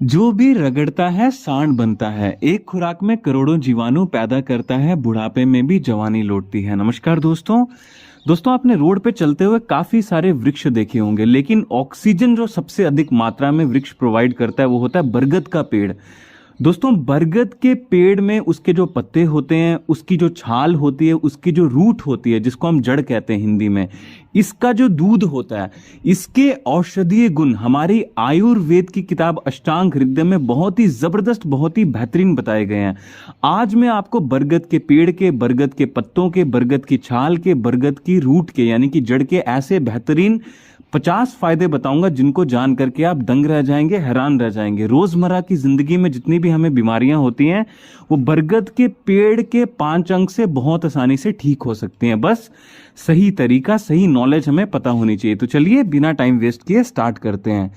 जो भी रगड़ता है सांड बनता है। एक खुराक में करोड़ों जीवाणु पैदा करता है, बुढ़ापे में भी जवानी लौटती है। नमस्कार दोस्तों। दोस्तों, आपने रोड पे चलते हुए काफी सारे वृक्ष देखे होंगे, लेकिन ऑक्सीजन जो सबसे अधिक मात्रा में वृक्ष प्रोवाइड करता है वो होता है बरगद का पेड़। दोस्तों, बरगद के पेड़ में उसके जो पत्ते होते हैं, उसकी जो छाल होती है, उसकी जो रूट होती है जिसको हम जड़ कहते हैं हिंदी में, इसका जो दूध होता है, इसके औषधीय गुण हमारी आयुर्वेद की किताब अष्टांग हृदय में बहुत ही जबरदस्त, बहुत ही बेहतरीन बताए गए हैं। आज मैं आपको बरगद के पेड़ के, बरगद के पत्तों के, बरगद की छाल के, बरगद की रूट के यानी कि जड़ के ऐसे बेहतरीन 50 फायदे बताऊंगा जिनको जान करके आप दंग रह जाएंगे, हैरान रह जाएंगे। रोजमर्रा की जिंदगी में जितनी भी हमें बीमारियां होती हैं वो बरगद के पेड़ के 5 अंग से बहुत आसानी से ठीक हो सकती हैं। बस सही तरीका, सही नॉलेज हमें पता होनी चाहिए। तो चलिए बिना टाइम वेस्ट किए स्टार्ट करते हैं।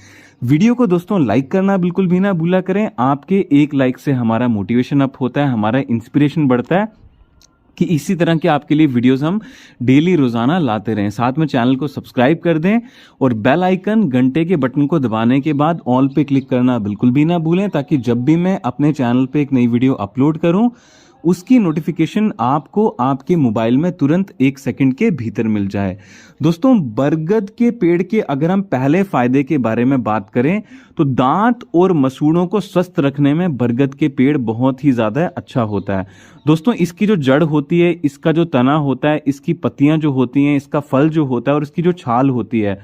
वीडियो को दोस्तों लाइक करना बिल्कुल भी ना भूला करें। आपके एक लाइक से हमारा मोटिवेशन अप होता है, हमारा इंस्पिरेशन बढ़ता है कि इसी तरह के आपके लिए वीडियोस हम डेली रोजाना लाते रहें। साथ में चैनल को सब्सक्राइब कर दें और बेल आइकन घंटे के बटन को दबाने के बाद ऑल पे क्लिक करना बिल्कुल भी ना भूलें, ताकि जब भी मैं अपने चैनल पे एक नई वीडियो अपलोड करूं उसकी नोटिफिकेशन आपको आपके मोबाइल में तुरंत 1 सेकंड के भीतर मिल जाए। दोस्तों, बरगद के पेड़ के अगर हम पहले फायदे के बारे में बात करें तो दांत और मसूड़ों को स्वस्थ रखने में बरगद के पेड़ बहुत ही ज्यादा अच्छा होता है। दोस्तों, इसकी जो जड़ होती है, इसका जो तना होता है, इसकी पत्तियां जो होती हैं, इसका फल जो होता है और इसकी जो छाल होती है,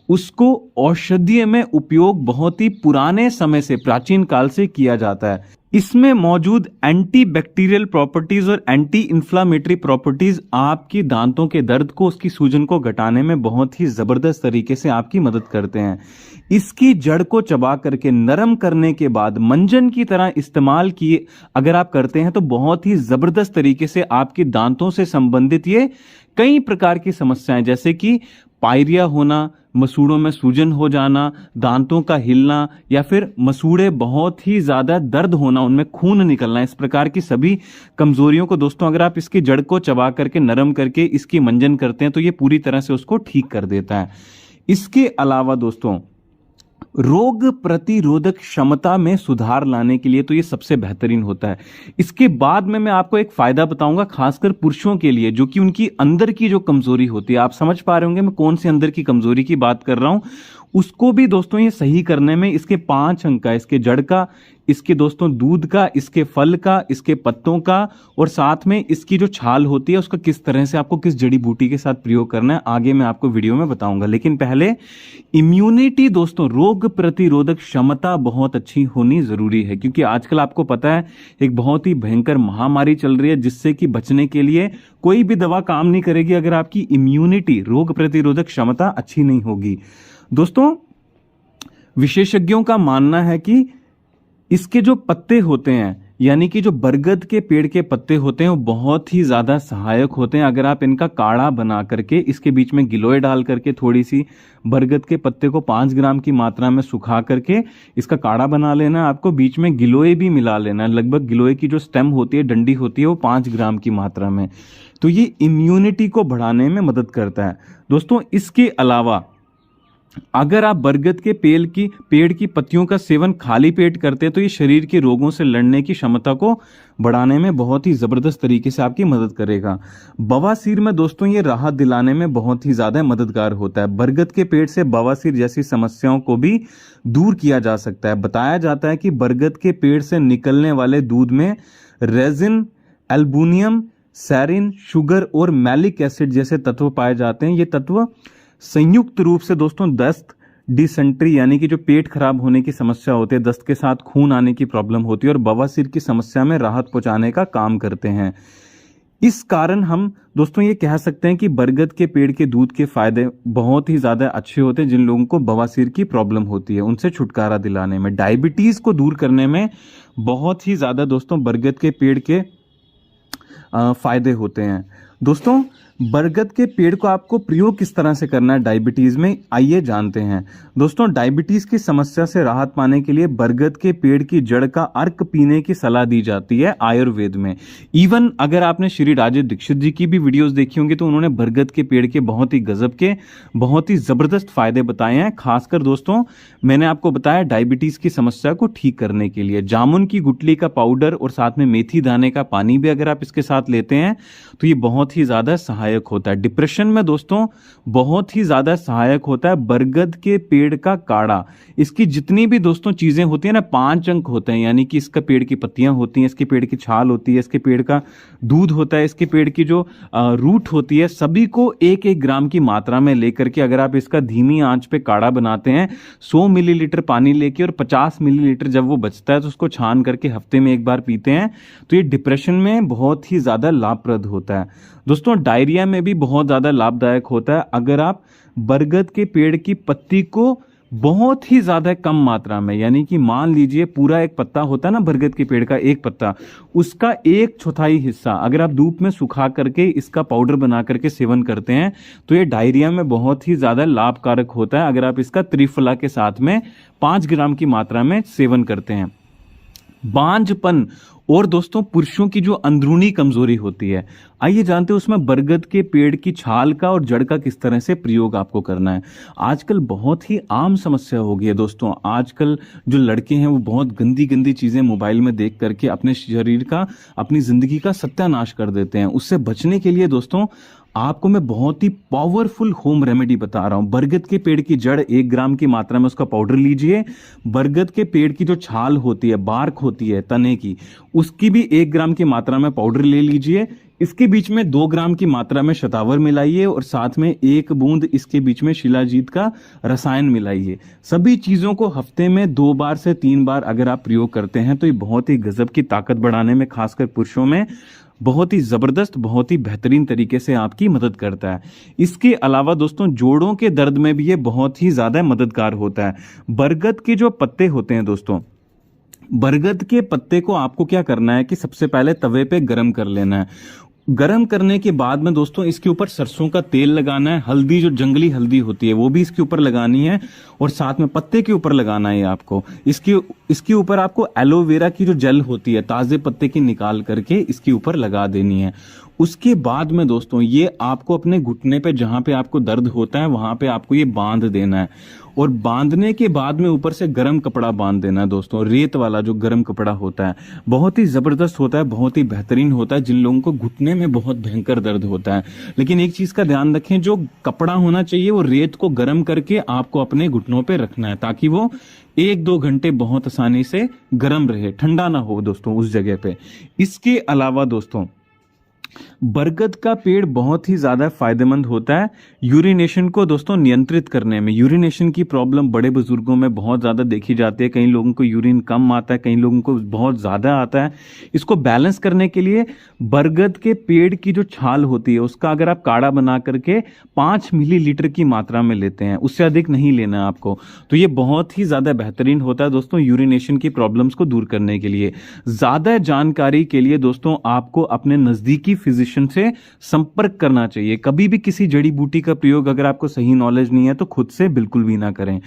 उसको औषधीय में उपयोग बहुत ही पुराने समय से, प्राचीन काल से किया जाता है। इसमें मौजूद एंटी बैक्टीरियल प्रॉपर्टीज और एंटी इंफ्लामेटरी प्रॉपर्टीज आपकी दांतों के दर्द को, उसकी सूजन को घटाने में बहुत ही जबरदस्त तरीके से आपकी मदद करते हैं। इसकी जड़ को चबा करके नरम करने के बाद मंजन की तरह इस्तेमाल किए अगर आप करते हैं तो बहुत ही जबरदस्त तरीके से आपके दांतों से संबंधित ये कई प्रकार की समस्याएं, जैसे कि पायरिया होना, मसूड़ों में सूजन हो जाना, दांतों का हिलना, या फिर मसूड़े बहुत ही ज्यादा दर्द होना, उनमें खून निकलना, इस प्रकार की सभी कमजोरियों को दोस्तों अगर आप इसकी जड़ को चबा करके नरम करके इसकी मंजन करते हैं तो ये पूरी तरह से उसको ठीक कर देता है। इसके अलावा दोस्तों, रोग प्रतिरोधक क्षमता में सुधार लाने के लिए तो ये सबसे बेहतरीन होता है। इसके बाद में मैं आपको एक फायदा बताऊंगा खासकर पुरुषों के लिए, जो कि उनकी अंदर की जो कमजोरी होती है, आप समझ पा रहे होंगे मैं कौन सी अंदर की कमजोरी की बात कर रहा हूं, उसको भी दोस्तों ये सही करने में इसके 5 अंग का, इसके जड़ का, इसके दोस्तों दूध का, इसके फल का, इसके पत्तों का और साथ में इसकी जो छाल होती है उसका किस तरह से आपको किस जड़ी बूटी के साथ प्रयोग करना है आगे मैं आपको वीडियो में बताऊंगा। लेकिन पहले इम्यूनिटी दोस्तों, रोग प्रतिरोधक क्षमता बहुत अच्छी होनी जरूरी है, क्योंकि आजकल आपको पता है एक बहुत ही भयंकर महामारी चल रही है जिससे कि बचने के लिए कोई भी दवा काम नहीं करेगी अगर आपकी इम्यूनिटी, रोग प्रतिरोधक क्षमता अच्छी नहीं होगी। दोस्तों, विशेषज्ञों का मानना है कि इसके जो पत्ते होते हैं, यानी कि जो बरगद के पेड़ के पत्ते होते हैं, वो बहुत ही ज्यादा सहायक होते हैं। अगर आप इनका काढ़ा बना करके इसके बीच में गिलोय डाल करके थोड़ी सी बरगद के पत्ते को 5 ग्राम की मात्रा में सुखा करके इसका काढ़ा बना लेना है, आपको बीच में गिलोय भी मिला लेना है। लगभग गिलोय की जो स्टेम होती है, डंडी होती है, वो 5 ग्राम की मात्रा में, तो ये इम्यूनिटी को बढ़ाने में मदद करता है। दोस्तों, इसके अलावा अगर आप बरगद के पेड़ की पत्तियों का सेवन खाली पेट करते हैं तो ये शरीर के रोगों से लड़ने की क्षमता को बढ़ाने में बहुत ही जबरदस्त तरीके से आपकी मदद करेगा। बवासीर में दोस्तों ये राहत दिलाने में बहुत ही ज्यादा मददगार होता है। बरगद के पेड़ से बवासीर जैसी समस्याओं को भी दूर किया जा सकता है। बताया जाता है कि बरगद के पेड़ से निकलने वाले दूध में रेजिन, एल्बुनियम, सैरिन, शुगर और मैलिक एसिड जैसे तत्व पाए जाते हैं। ये तत्व संयुक्त रूप से दोस्तों दस्त, डिसेंट्री यानी कि जो पेट खराब होने की समस्या होती है, दस्त के साथ खून आने की प्रॉब्लम होती है और बवासीर की समस्या में राहत पहुंचाने का काम करते हैं। इस कारण हम दोस्तों ये कह सकते हैं कि बरगद के पेड़ के दूध के फायदे बहुत ही ज्यादा अच्छे होते हैं जिन लोगों को बवासीर की प्रॉब्लम होती है, उनसे छुटकारा दिलाने में, डायबिटीज को दूर करने में बहुत ही ज्यादा दोस्तों बरगद के पेड़ के फायदे होते हैं। दोस्तों, बरगद के पेड़ को आपको प्रयोग किस तरह से करना है डायबिटीज में, आइए जानते हैं। दोस्तों, डायबिटीज की समस्या से राहत पाने के लिए बरगद के पेड़ की जड़ का अर्क पीने की सलाह दी जाती है आयुर्वेद में। इवन अगर आपने श्री राजेश दीक्षित जी की भी वीडियोस देखी होंगी तो उन्होंने बरगद के पेड़ के बहुत ही गजब के, बहुत ही जबरदस्त फायदे बताए हैं। खासकर दोस्तों, मैंने आपको बताया डायबिटीज की समस्या को ठीक करने के लिए जामुन की गुठली का पाउडर और साथ में मेथी दाने का पानी भी अगर आप इसके साथ लेते हैं तो ये बहुत ही ज्यादा सहायक होता है। डिप्रेशन में दोस्तों बहुत ही ज्यादा सहायक होता है बरगद के पेड़ का काढ़ा। इसकी जितनी भी दोस्तों चीजें होती है ना, 5 अंक होते हैं, यानी कि इसका पेड़ की पत्तियां होती हैं, इसके पेड़ की छाल होती है, इसके पेड़ का दूध होता है, इसके पेड़ की जो रूट होती है, सभी को 1-1 ग्राम की मात्रा में लेकर के अगर आप इसका धीमी आंच पे काढ़ा बनाते हैं, 100 मिलीलीटर पानी लेके और 50 मिलीलीटर जब वो बचता है तो उसको छान करके हफ्ते में 1 बार पीते हैं तो ये डिप्रेशन में बहुत ही ज्यादा लाभप्रद होता है। दोस्तों, डायरिया में भी बहुत ज्यादा लाभदायक होता है अगर आप बरगद के पेड़ की पत्ती को बहुत ही ज्यादा कम मात्रा में, यानी कि मान लीजिए पूरा एक पत्ता होता है ना बरगद के पेड़ का, एक पत्ता, उसका 1/4 हिस्सा अगर आप धूप में सुखा करके इसका पाउडर बना करके सेवन करते हैं तो ये डायरिया में बहुत ही ज्यादा लाभकारक होता है अगर आप इसका त्रिफला के साथ में 5 ग्राम की मात्रा में सेवन करते हैं। बांझपन और दोस्तों पुरुषों की जो अंदरूनी कमजोरी होती है, आइए जानते हैं उसमें बरगद के पेड़ की छाल का और जड़ का किस तरह से प्रयोग आपको करना है। आजकल बहुत ही आम समस्या हो गई है दोस्तों, आजकल जो लड़के हैं वो बहुत गंदी गंदी चीजें मोबाइल में देख करके अपने शरीर का, अपनी जिंदगी का सत्यानाश कर देते हैं। उससे बचने के लिए दोस्तों आपको मैं बहुत ही पावरफुल होम रेमेडी बता रहा हूं। बरगद के पेड़ की जड़ 1 ग्राम की मात्रा में उसका पाउडर लीजिए। बरगद के पेड़ की जो छाल होती है, बार्क होती है तने की, उसकी भी 1 ग्राम की मात्रा में पाउडर ले लीजिए। इसके बीच में 2 ग्राम की मात्रा में शतावर मिलाइए और साथ में 1 बूंद इसके बीच में शिलाजीत का रसायन मिलाइए। सभी चीजों को हफ्ते में 2 बार से 3 बार अगर आप प्रयोग करते हैं तो ये बहुत ही गजब की ताकत बढ़ाने में, खासकर पुरुषों में, बहुत ही जबरदस्त, बहुत ही बेहतरीन तरीके से आपकी मदद करता है। इसके अलावा दोस्तों जोड़ों के दर्द में भी ये बहुत ही ज्यादा मददगार होता है। बरगद के जो पत्ते होते हैं दोस्तों, बरगद के पत्ते को आपको क्या करना है कि सबसे पहले तवे पे गरम कर लेना है। गरम करने के बाद में दोस्तों इसके ऊपर सरसों का तेल लगाना है, हल्दी जो जंगली हल्दी होती है वो भी इसके ऊपर लगानी है और साथ में पत्ते के ऊपर लगाना है आपको। इसके ऊपर आपको एलोवेरा की जो जेल होती है ताजे पत्ते की निकाल करके इसके ऊपर लगा देनी है। उसके बाद में दोस्तों ये आपको अपने घुटने पे जहां पे आपको दर्द होता है वहां पे आपको ये बांध देना है और बांधने के बाद में ऊपर से गर्म कपड़ा बांध देना है दोस्तों। रेत वाला जो गर्म कपड़ा होता है बहुत ही जबरदस्त होता है, बहुत ही बेहतरीन होता है जिन लोगों को घुटने में बहुत भयंकर दर्द होता है। लेकिन एक चीज का ध्यान रखें, जो कपड़ा होना चाहिए वो रेत को गर्म करके आपको अपने घुटनों पे रखना है ताकि वो 1-2 घंटे बहुत आसानी से गर्म रहे, ठंडा ना हो दोस्तों उस जगह पे। इसके अलावा दोस्तों बरगद का पेड़ बहुत ही ज्यादा फायदेमंद होता है यूरिनेशन को दोस्तों नियंत्रित करने में। यूरिनेशन की प्रॉब्लम बड़े बुजुर्गों में बहुत ज्यादा देखी जाती है, कई लोगों को यूरिन कम आता है, कई लोगों को बहुत ज्यादा आता है। इसको बैलेंस करने के लिए बरगद के पेड़ की जो छाल होती है उसका अगर आप काढ़ा बना करके 5 मिलीलीटर की मात्रा में लेते हैं, उससे अधिक नहीं लेना है आपको, तो ये बहुत ही ज्यादा बेहतरीन होता है दोस्तों यूरिनेशन की प्रॉब्लम्स को दूर करने के लिए। ज्यादा जानकारी के लिए दोस्तों आपको अपने नजदीकी फिजिशियन से संपर्क करना चाहिए। कभी भी किसी जड़ी बूटी का प्रयोग अगर आपको सही नॉलेज नहीं है तो खुद से बिल्कुल भी ना करें।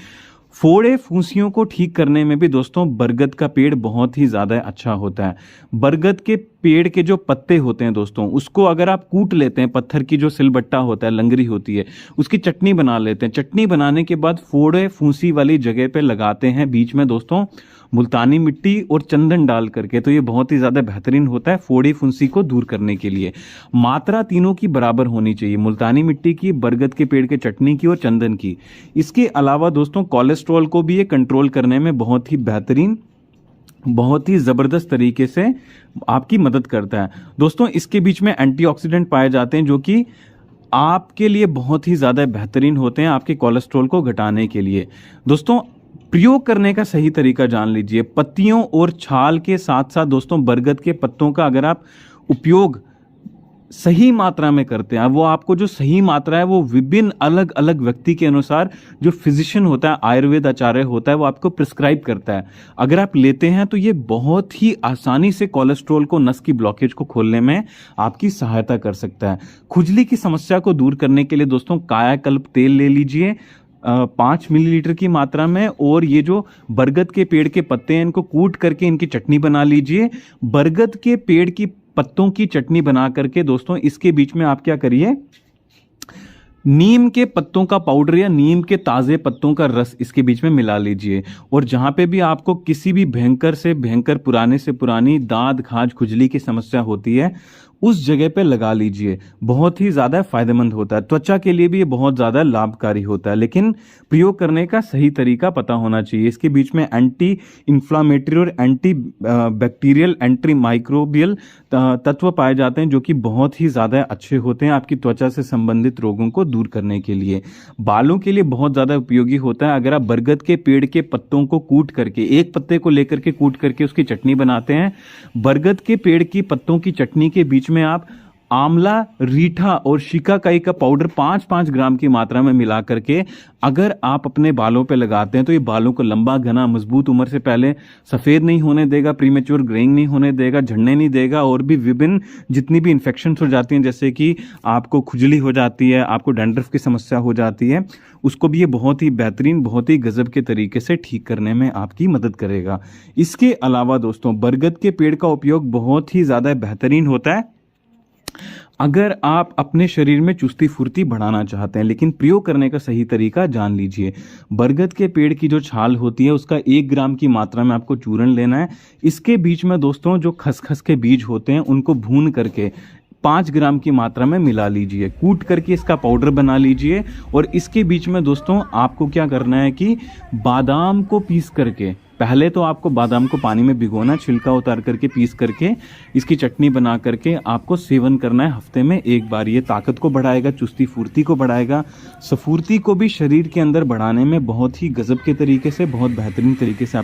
फोड़े फुंसियों को ठीक करने में भी दोस्तों बरगद का पेड़ बहुत ही ज्यादा अच्छा होता है। बरगद के पेड़ के जो पत्ते होते हैं दोस्तों उसको अगर आप कूट लेते हैं, पत्थर की जो सिलबट्टा होता है, लंगरी होती है, उसकी चटनी बना लेते हैं। चटनी बनाने के बाद फोड़े फुंसी वाली जगह पे लगाते हैं बीच में दोस्तों मुल्तानी मिट्टी और चंदन डाल करके, तो ये बहुत ही ज्यादा बेहतरीन होता है फोड़ी फुंसी को दूर करने के लिए। मात्रा तीनों की बराबर होनी चाहिए, मुल्तानी मिट्टी की, बरगद के पेड़ के चटनी की और चंदन की। इसके अलावा दोस्तों कोलेस्ट्रॉल को भी ये कंट्रोल करने में बहुत ही बेहतरीन, बहुत ही जबरदस्त तरीके से आपकी मदद करता है दोस्तों। इसके बीच में एंटीऑक्सीडेंट पाए जाते हैं जो कि आपके लिए बहुत ही ज्यादा बेहतरीन होते हैं आपके कोलेस्ट्रॉल को घटाने के लिए। दोस्तों प्रयोग करने का सही तरीका जान लीजिए। पत्तियों और छाल के साथ साथ दोस्तों बरगद के पत्तों का अगर आप उपयोग सही मात्रा में करते हैं। वो आपको जो सही मात्रा है वो विभिन्न अलग अलग व्यक्ति के अनुसार जो फिजिशियन होता है, आयुर्वेद आचार्य होता है, वो आपको प्रिस्क्राइब करता है। अगर आप लेते हैं तो ये बहुत ही आसानी से कोलेस्ट्रॉल को, नस की ब्लॉकेज को खोलने में आपकी सहायता कर सकता है। खुजली की समस्या को दूर करने के लिए दोस्तों कायाकल्प तेल ले लीजिए 5 मिलीलीटर की मात्रा में, और ये जो बरगद के पेड़ के पत्ते हैं इनको कूट करके इनकी चटनी बना लीजिए। बरगद के पेड़ की पत्तों की चटनी बना करके दोस्तों इसके बीच में आप क्या करिए, नीम के पत्तों का पाउडर या नीम के ताजे पत्तों का रस इसके बीच में मिला लीजिए। और जहां पे भी आपको किसी भी भयंकर से भयंकर, पुराने से पुरानी दाद, खाज, खुजली की समस्या होती है उस जगह पे लगा लीजिए। बहुत ही ज्यादा फायदेमंद होता है, त्वचा के लिए भी ये बहुत ज्यादा लाभकारी होता है, लेकिन प्रयोग करने का सही तरीका पता होना चाहिए। इसके बीच में एंटी इंफ्लामेटरी और एंटी बैक्टीरियल, एंटी माइक्रोबियल तत्व पाए जाते हैं जो कि बहुत ही ज्यादा अच्छे होते हैं आपकी त्वचा से संबंधित रोगों को दूर करने के लिए। बालों के लिए बहुत ज्यादा उपयोगी होता है। अगर आप बरगद के पेड़ के पत्तों को कूट करके, एक पत्ते को लेकर के कूट करके उसकी चटनी बनाते हैं, बरगद के पेड़ की पत्तों की चटनी के बीच में आप आंवला, रीठा और शिकाकाई का पाउडर 5-5 ग्राम की मात्रा में मिला करके अगर आप अपने बालों पे लगाते हैं तो ये बालों को लंबा, घना, मजबूत, उम्र से पहले सफेद नहीं होने देगा, प्रीमेच्योर ग्रेइंग नहीं होने देगा, झड़ने नहीं देगा, और भी विभिन्न जितनी भी इन्फेक्शन हो जाती हैं, जैसे कि आपको खुजली हो जाती है, आपको डैंड्रफ की समस्या हो जाती है, उसको भी ये बहुत ही बेहतरीन, बहुत ही गजब के तरीके से ठीक करने में आपकी मदद करेगा। इसके अलावा दोस्तों बरगद के पेड़ का उपयोग बहुत ही ज्यादा बेहतरीन होता है अगर आप अपने शरीर में चुस्ती फुर्ती बढ़ाना चाहते हैं, लेकिन प्रयोग करने का सही तरीका जान लीजिए। बरगद के पेड़ की जो छाल होती है उसका 1 ग्राम की मात्रा में आपको चूर्ण लेना है। इसके बीच में दोस्तों जो खसखस के बीज होते हैं उनको भून करके 5 ग्राम की मात्रा में मिला लीजिए, कूट करके इसका पाउडर बना लीजिए। और इसके बीच में दोस्तों आपको क्या करना है कि बादाम को पीस करके, पहले तो आपको बादाम को पानी में भिगोना, छिलका उतार करके पीस करके इसकी चटनी बना करके आपको सेवन करना है हफ्ते में 1 बार। ये ताकत को बढ़ाएगा, चुस्ती फुर्ती को बढ़ाएगा, स्फूर्ति को भी शरीर के अंदर बढ़ाने में बहुत ही गजब के तरीके से, बहुत बेहतरीन तरीके से